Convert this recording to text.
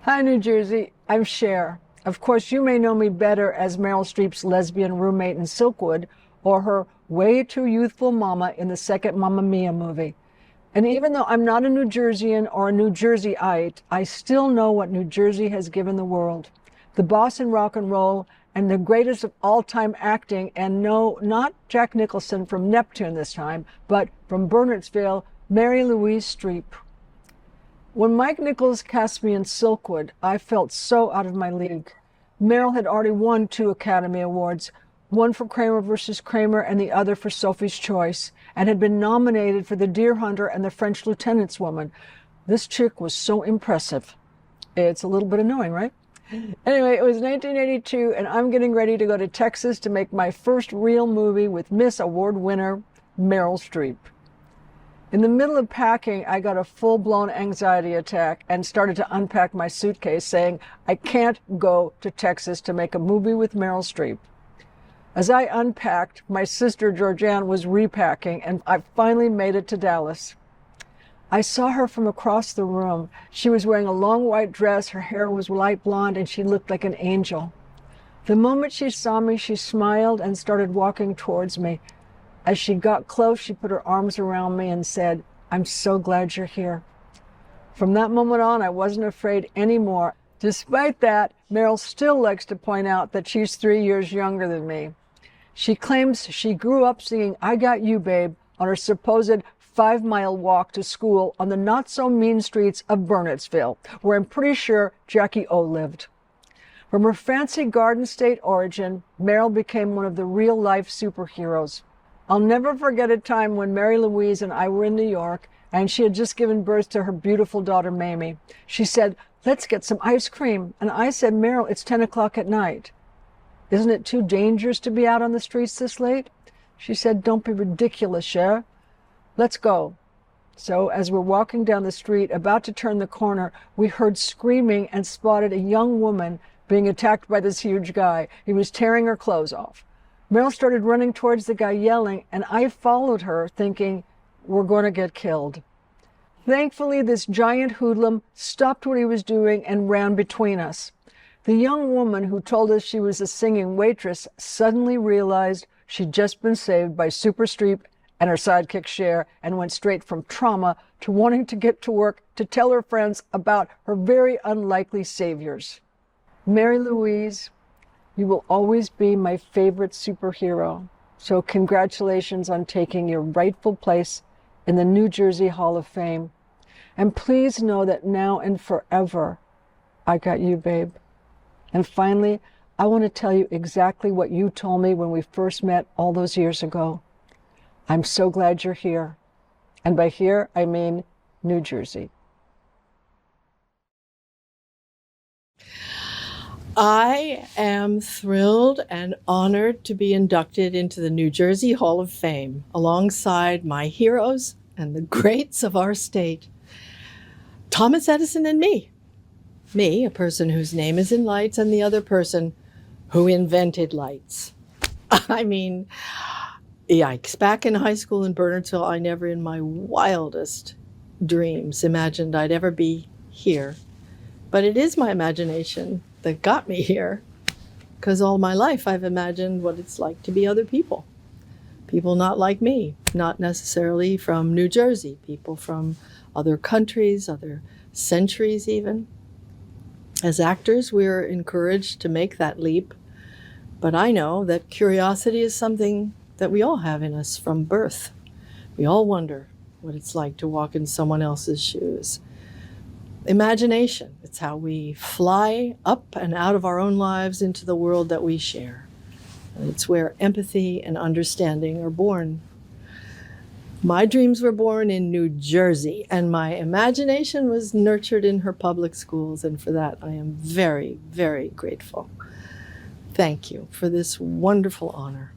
Hi, New Jersey. I'm Cher. Of course, you may know me better as Meryl Streep's lesbian roommate in Silkwood or her way too youthful mama in the second Mamma Mia movie. And even though I'm not a New Jerseyan or a New Jerseyite, I still know what New Jersey has given the world. The Boston rock and roll and the greatest of all-time acting, and no, not Jack Nicholson from Neptune this time, but from Bernardsville, Mary Louise Streep. When Mike Nichols cast me in Silkwood, I felt so out of my league. Meryl had already won 2 Academy Awards, one for Kramer versus Kramer and the other for Sophie's Choice, and had been nominated for The Deer Hunter and The French Lieutenant's Woman. This chick was so impressive. It's a little bit annoying, right? Anyway, it was 1982, and I'm getting ready to go to Texas to make my first real movie with Miss Award winner Meryl Streep. In the middle of packing, I got a full-blown anxiety attack and started to unpack my suitcase, saying, I can't go to Texas to make a movie with Meryl Streep. As I unpacked, my sister Georgianne was repacking, and I finally made it to Dallas. I saw her from across the room. She was wearing a long white dress, her hair was light blonde, and she looked like an angel. The moment she saw me, she smiled and started walking towards me. As she got close, she put her arms around me and said, I'm so glad you're here. From that moment on, I wasn't afraid anymore. Despite that, Meryl still likes to point out that she's 3 years younger than me. She claims she grew up singing I Got You, Babe on her supposed 5-mile walk to school on the not-so-mean streets of Bernardsville, where I'm pretty sure Jackie O lived. From her fancy Garden State origin, Meryl became one of the real-life superheroes. I'll never forget a time when Mary Louise and I were in New York, and she had just given birth to her beautiful daughter, Mamie. She said, let's get some ice cream. And I said, Meryl, it's 10 o'clock at night. Isn't it too dangerous to be out on the streets this late? She said, don't be ridiculous, Cher. Let's go. So as we're walking down the street, about to turn the corner, we heard screaming and spotted a young woman being attacked by this huge guy. He was tearing her clothes off. Meryl started running towards the guy yelling, and I followed her thinking, we're going to get killed. Thankfully, this giant hoodlum stopped what he was doing and ran between us. The young woman who told us she was a singing waitress suddenly realized she'd just been saved by Super Streep and her sidekick Cher, and went straight from trauma to wanting to get to work to tell her friends about her very unlikely saviors. Mary Louise, you will always be my favorite superhero. So congratulations on taking your rightful place in the New Jersey Hall of Fame. And please know that now and forever, I got you, babe. And finally, I want to tell you exactly what you told me when we first met all those years ago. I'm so glad you're here. And by here, I mean New Jersey. I am thrilled and honored to be inducted into the New Jersey Hall of Fame alongside my heroes and the greats of our state, Thomas Edison and me. Me, a person whose name is in lights, and the other person who invented lights. I mean, yikes. Back in high school in Bernardsville, I never in my wildest dreams imagined I'd ever be here. But it is my imagination that got me here, because all my life I've imagined what it's like to be other people. People not like me, not necessarily from New Jersey, people from other countries, other centuries even. As actors, we're encouraged to make that leap, but I know that curiosity is something that we all have in us from birth. We all wonder what it's like to walk in someone else's shoes. Imagination, it's how we fly up and out of our own lives into the world that we share. And it's where empathy and understanding are born. My dreams were born in New Jersey, and my imagination was nurtured in her public schools, and for that I am very, very grateful. Thank you for this wonderful honor.